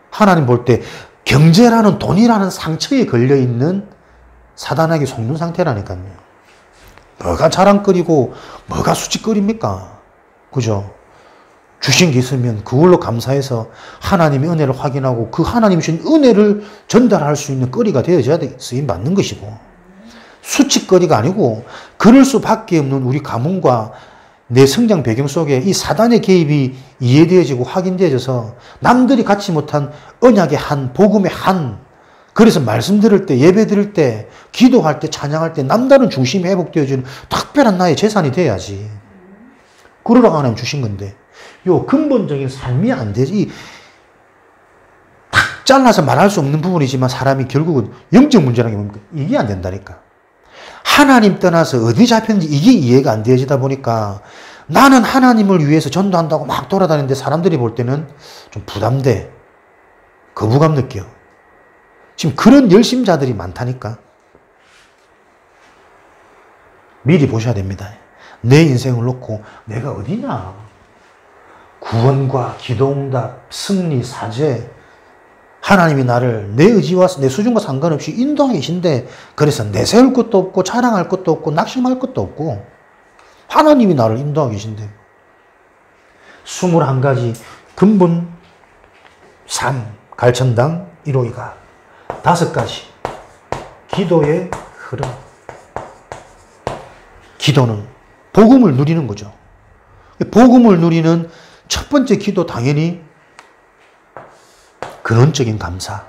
하나님 볼 때 경제라는 돈이라는 상처에 걸려있는 사단에게 속는 상태라니까요. 뭐가 자랑거리고 뭐가 수치거리입니까? 그죠? 주신 게 있으면 그걸로 감사해서 하나님의 은혜를 확인하고 그 하나님이 주신 은혜를 전달할 수 있는 거리가 되어져야 쓰임 받는 것이고, 수치거리가 아니고 그럴 수밖에 없는 우리 가문과 내 성장 배경 속에 이 사단의 개입이 이해되어지고 확인되어져서 남들이 갖지 못한 언약의 한, 복음의 한, 그래서 말씀 들을 때, 예배 드릴 때, 기도할 때, 찬양할 때 남다른 중심이 회복되어지는 특별한 나의 재산이 돼야지. 그러라고 하나님 주신 건데, 요 근본적인 삶이 안 되지. 탁 잘라서 말할 수 없는 부분이지만 사람이 결국은 영적 문제라는 게 뭡니까? 이게 안 된다니까. 하나님 떠나서 어디 잡혔는지 이게 이해가 안 되어지다 보니까 나는 하나님을 위해서 전도한다고 막 돌아다니는데 사람들이 볼 때는 좀 부담돼. 거부감 느껴. 지금 그런 열심자들이 많다니까. 미리 보셔야 됩니다. 내 인생을 놓고 내가 어디냐. 구원과 기도응답, 승리, 사죄, 하나님이 나를 내 의지와 내 수준과 상관없이 인도하고 계신데, 그래서 내세울 것도 없고 자랑할 것도 없고 낙심할 것도 없고 하나님이 나를 인도하고 계신데, 21가지 근본 삶, 갈천당 1호이가 5가지 기도의 흐름. 기도는 복음을 누리는 거죠. 복음을 누리는 첫 번째 기도 당연히 근원적인 감사.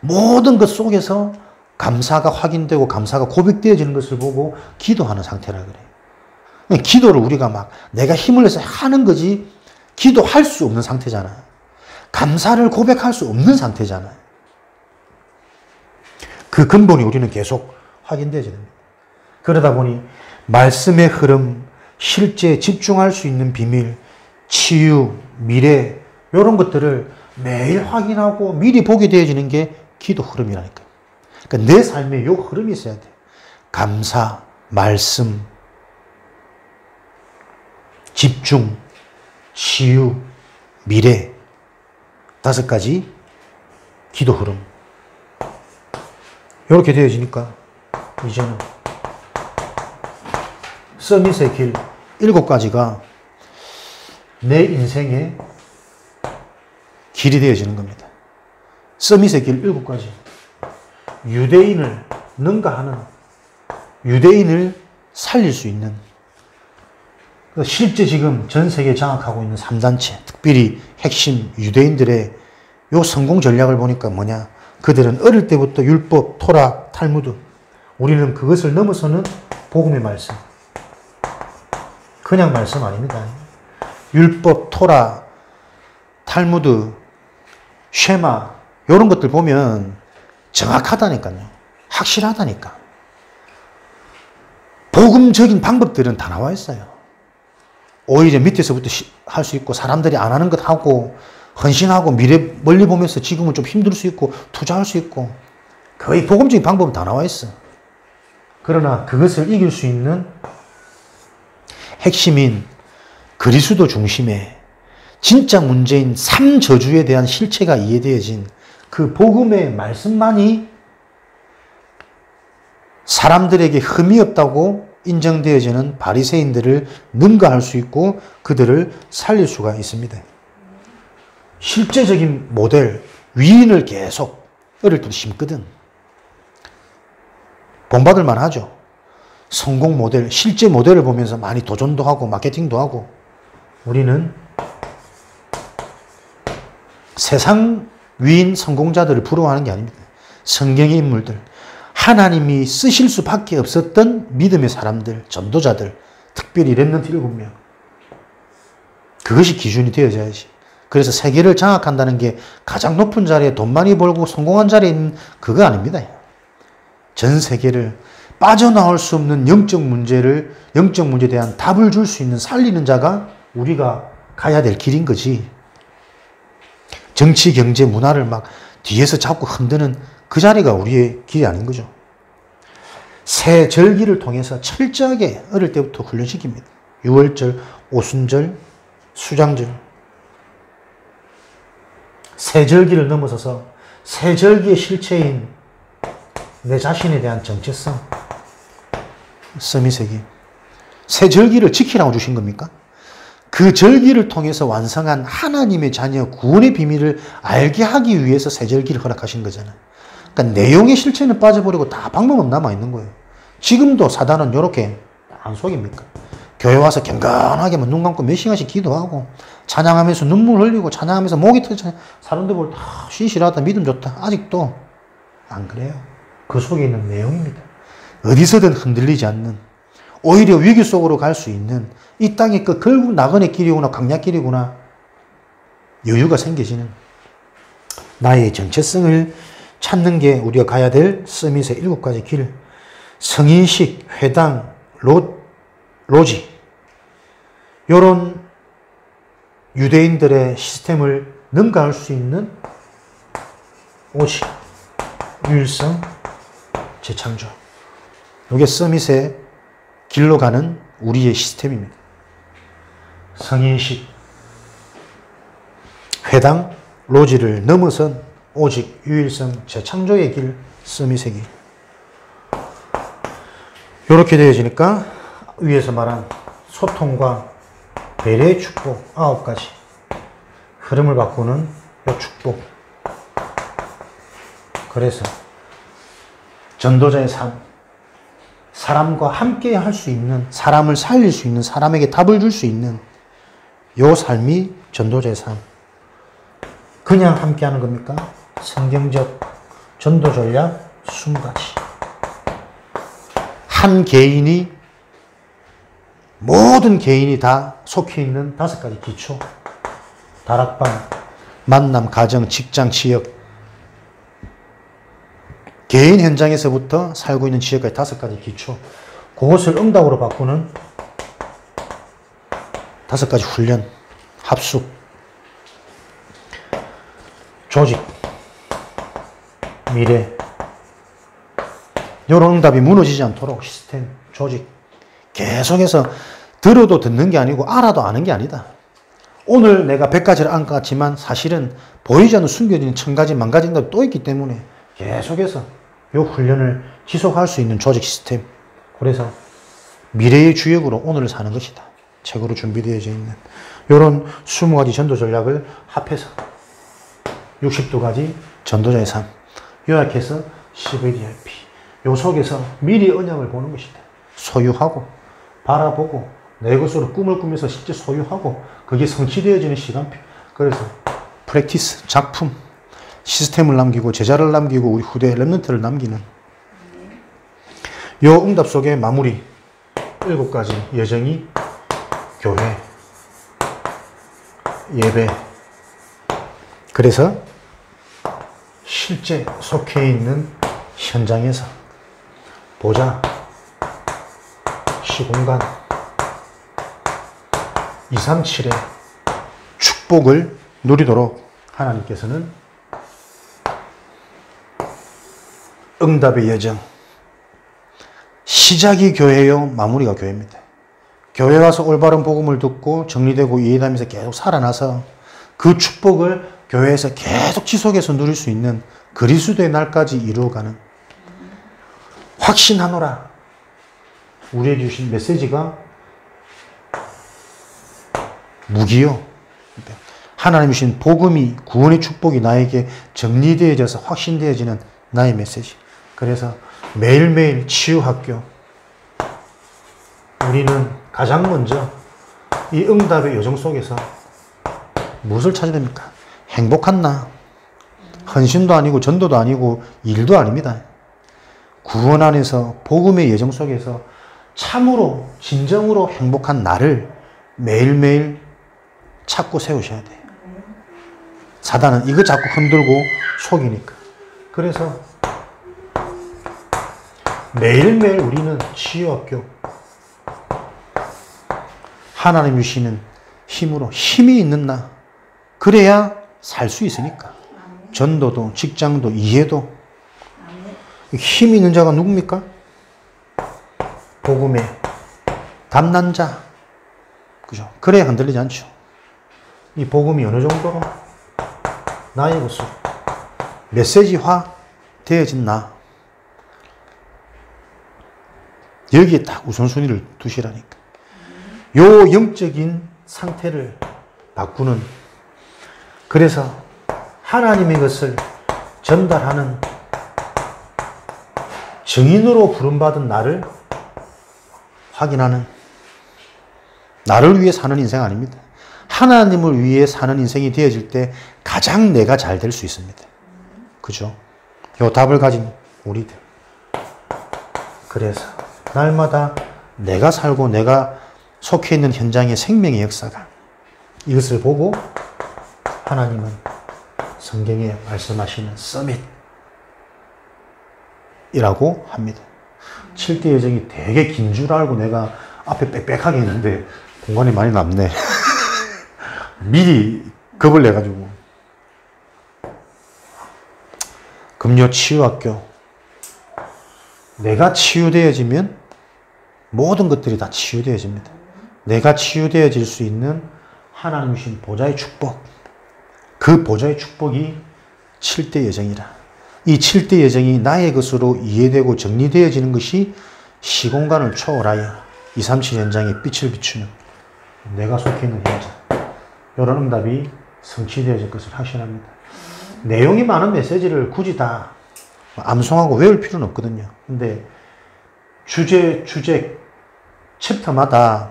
모든 것 속에서 감사가 확인되고 감사가 고백되어지는 것을 보고 기도하는 상태라 그래요. 기도를 우리가 막 내가 힘을 내서 하는 거지, 기도할 수 없는 상태잖아. 감사를 고백할 수 없는 상태잖아. 그 근본이 우리는 계속 확인되어야 됩니다. 그러다 보니 말씀의 흐름, 실제 집중할 수 있는 비밀, 치유, 미래 이런 것들을 매일 확인하고 미리 보게 되어지는 게 기도 흐름이라니까요. 그러니까 내 삶에 이 흐름이 있어야 돼. 감사, 말씀, 집중, 치유, 미래 5가지 기도 흐름. 이렇게 되어지니까 이제는 서밋의 길 7가지가 내 인생의 길이 되어지는 겁니다. 서밋의 길 7가지. 유대인을 능가하는, 유대인을 살릴 수 있는, 실제 지금 전 세계에 장악하고 있는 3단체, 특별히 핵심 유대인들의 요 성공 전략을 보니까 뭐냐. 그들은 어릴 때부터 율법, 토라, 탈무드. 우리는 그것을 넘어서는 복음의 말씀. 그냥 말씀 아닙니다. 율법, 토라, 탈무드, 쉐마 이런 것들 보면 정확하다니까요. 확실하다니까. 복음적인 방법들은 다 나와 있어요. 오히려 밑에서부터 할 수 있고 사람들이 안 하는 것 하고 헌신하고 미래 멀리 보면서 지금은 좀 힘들 수 있고 투자할 수 있고 거의 복음적인 방법은 다 나와 있어. 그러나 그것을 이길 수 있는 핵심인 그리스도 중심의 진짜 문제인 3저주에 대한 실체가 이해되어진 그 복음의 말씀만이 사람들에게 흠이 없다고 인정되어지는 바리새인들을 능가할 수 있고 그들을 살릴 수가 있습니다. 실제적인 모델, 위인을 계속 어릴 때부터 심거든. 본받을 만하죠. 성공 모델, 실제 모델을 보면서 많이 도전도 하고 마케팅도 하고. 우리는 세상 위인 성공자들을 부러워하는 게 아닙니다. 성경의 인물들, 하나님이 쓰실 수밖에 없었던 믿음의 사람들, 전도자들, 특별히 렘넌트 7명. 그것이 기준이 되어져야지. 그래서 세계를 장악한다는 게 가장 높은 자리에 돈 많이 벌고 성공한 자리에 있는 그거 아닙니다. 전 세계를 빠져나올 수 없는 영적 문제에 대한 답을 줄 수 있는 살리는 자가 우리가 가야 될 길인 거지. 정치, 경제, 문화를 막 뒤에서 잡고 흔드는 그 자리가 우리의 길이 아닌 거죠. 새 절기를 통해서 철저하게 어릴 때부터 훈련시킵니다. 6월절, 오순절, 수장절. 새 절기를 넘어서서 새 절기의 실체인 내 자신에 대한 정체성. 서밋의 길. 새 절기를 지키라고 주신 겁니까? 그 절기를 통해서 완성한 하나님의 자녀 구원의 비밀을 알게 하기 위해서 새 절기를 허락하신 거잖아요. 그러니까 내용의 실체는 빠져버리고 다 방법은 남아있는 거예요. 지금도 사단은 이렇게 안 속입니까? 교회 와서 경건하게 눈 감고 몇 시간씩 기도하고 찬양하면서 눈물 흘리고 찬양하면서 목이 터져 사람들 볼 때 신실하다, 믿음 좋다. 아직도 안 그래요. 그 속에 있는 내용입니다. 어디서든 흔들리지 않는, 오히려 위기 속으로 갈 수 있는, 이 땅이 그 결국 나그네 길이구나, 강약길이구나, 여유가 생겨지는 나의 정체성을 찾는 게 우리가 가야 될 서밋의 7가지 길. 성인식, 회당, 로지, 이런 유대인들의 시스템을 능가할 수 있는 오직, 유일성, 재창조. 이게 서밋의 길로 가는 우리의 시스템입니다. 성인식, 회당, 로지를 넘어선 오직, 유일성, 재창조의 길, 서밋의 길. 이렇게 되어지니까 위에서 말한 소통과 배려의 축복 9가지 흐름을 바꾸는 이 축복. 그래서 전도자의 삶, 사람과 함께 할 수 있는, 사람을 살릴 수 있는, 사람에게 답을 줄 수 있는 이 삶이 전도자의 삶. 그냥 함께 하는 겁니까? 성경적 전도 전략 20가지. 한 개인이, 모든 개인이 다 속해 있는 5가지 기초. 다락방, 만남, 가정, 직장, 지역, 개인 현장에서부터 살고 있는 지역까지 5가지 기초. 그것을 응답으로 바꾸는 5가지 훈련, 합숙, 조직, 미래. 이런 응답이 무너지지 않도록 시스템, 조직. 계속해서 들어도 듣는 게 아니고 알아도 아는 게 아니다. 오늘 내가 100가지를 안 것 같지만 사실은 보이지 않는 숨겨진 1000가지, 10,000가지 응답이 또 있기 때문에 계속해서 이 훈련을 지속할 수 있는 조직 시스템. 그래서 미래의 주역으로 오늘을 사는 것이다. 책으로 준비되어져 있는 이런 20가지 전도 전략을 합해서 62가지 전도자의 삶 요약해서 CVDIP. 요 속에서 미리 언약을 보는 것이다. 소유하고 바라보고 내 것으로 꿈을 꾸면서 실제 소유하고 그게 성취되어지는 시간표. 그래서 프랙티스, 작품, 시스템을 남기고 제자를 남기고 우리 후대 랩런트를 남기는 요 응답 속의 마무리 7가지 예정이 교회, 예배. 그래서 실제 속해 있는 현장에서 보좌, 시공간, 237의 축복을 누리도록 하나님께서는 응답의 여정. 시작이 교회요, 마무리가 교회입니다. 교회 와서 올바른 복음을 듣고 정리되고 이해하면서 계속 살아나서 그 축복을 교회에서 계속 지속해서 누릴 수 있는 그리스도의 날까지 이루어가는 확신하노라. 우리에게 주신 메시지가 무기요. 하나님 주신 복음이, 구원의 축복이 나에게 정리되어져서 확신되어지는 나의 메시지. 그래서 매일매일 치유학교. 우리는 가장 먼저 이 응답의 여정 속에서 무엇을 찾아야 됩니까? 행복한 나. 헌신도 아니고 전도도 아니고 일도 아닙니다. 구원 안에서 복음의 여정 속에서 참으로 진정으로 행복한 나를 매일매일 찾고 세우셔야 돼요. 사단은 이거 자꾸 흔들고 속이니까. 그래서 매일매일 우리는 치유학교, 하나님 주시는 힘으로 힘이 있는 나, 그래야 살 수 있으니까. 전도도 직장도 이해도. 힘이 있는 자가 누굽니까? 복음의 담난 자. 그죠? 그래야 흔들리지 않죠. 이 복음이 어느 정도로 나의 것으로 메시지화 되어진 나. 여기에 딱 우선순위를 두시라니까. 요 영적인 상태를 바꾸는, 그래서 하나님의 것을 전달하는 증인으로 부름받은 나를 확인하는, 나를 위해 사는 인생 아닙니다. 하나님을 위해 사는 인생이 되어질 때 가장 내가 잘 될 수 있습니다. 그죠? 요 답을 가진 우리들. 그래서 날마다 내가 살고 내가 속해 있는 현장의 생명의 역사가, 이것을 보고 하나님은 성경에 말씀하시는 서밋이라고 합니다. 7대 여정이 되게 긴 줄 알고 내가 앞에 빽빽하게 했는데 공간이 많이 남네. 미리 겁을 내가지고. 금요 치유학교. 내가 치유되어지면 모든 것들이 다 치유되어집니다. 내가 치유되어질 수 있는 하나님 주신 보좌의 축복. 그 보좌의 축복이 7대 여정이라. 이 7대 여정이 나의 것으로 이해되고 정리되어지는 것이 시공간을 초월하여 237 현장에 빛을 비추는 내가 속해 있는 현장. 이런 응답이 성취되어질 것을 확신합니다. 내용이 많은 메시지를 굳이 다 암송하고 외울 필요는 없거든요. 근데 주제, 챕터마다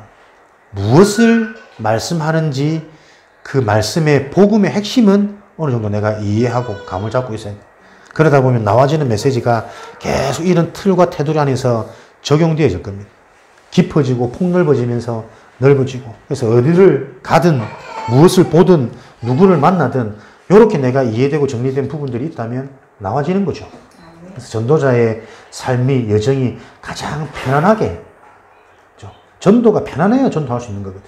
무엇을 말씀하는지 그 말씀의 복음의 핵심은 어느 정도 내가 이해하고 감을 잡고 있어야 돼. 그러다 보면 나와지는 메시지가 계속 이런 틀과 테두리 안에서 적용되어질 겁니다. 깊어지고 폭넓어지면서 넓어지고. 그래서 어디를 가든 무엇을 보든 누구를 만나든 이렇게 내가 이해되고 정리된 부분들이 있다면 나와지는 거죠. 그래서 전도자의 삶이 여정이 가장 편안하게, 전도가 편안해야 전도할 수 있는 거거든.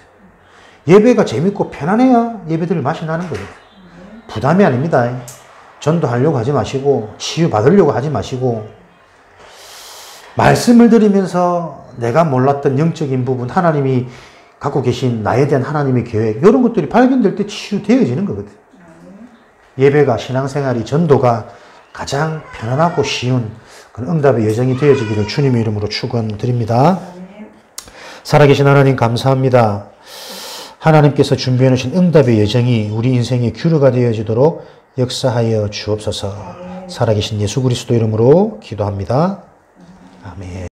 예배가 재밌고 편안해야 예배들을 마신다는 거거든. 부담이 아닙니다. 전도하려고 하지 마시고 치유받으려고 하지 마시고 말씀을 들으면서 내가 몰랐던 영적인 부분, 하나님이 갖고 계신 나에 대한 하나님의 계획, 이런 것들이 발견될 때 치유되어지는 거거든. 예배가, 신앙생활이, 전도가 가장 편안하고 쉬운 그런 응답의 여정이 되어지기를 주님의 이름으로 축원드립니다. 살아계신 하나님 감사합니다. 하나님께서 준비해 놓으신 응답의 여정이 우리 인생의 규례가 되어지도록 역사하여 주옵소서. 살아계신 예수 그리스도 이름으로 기도합니다. 아멘.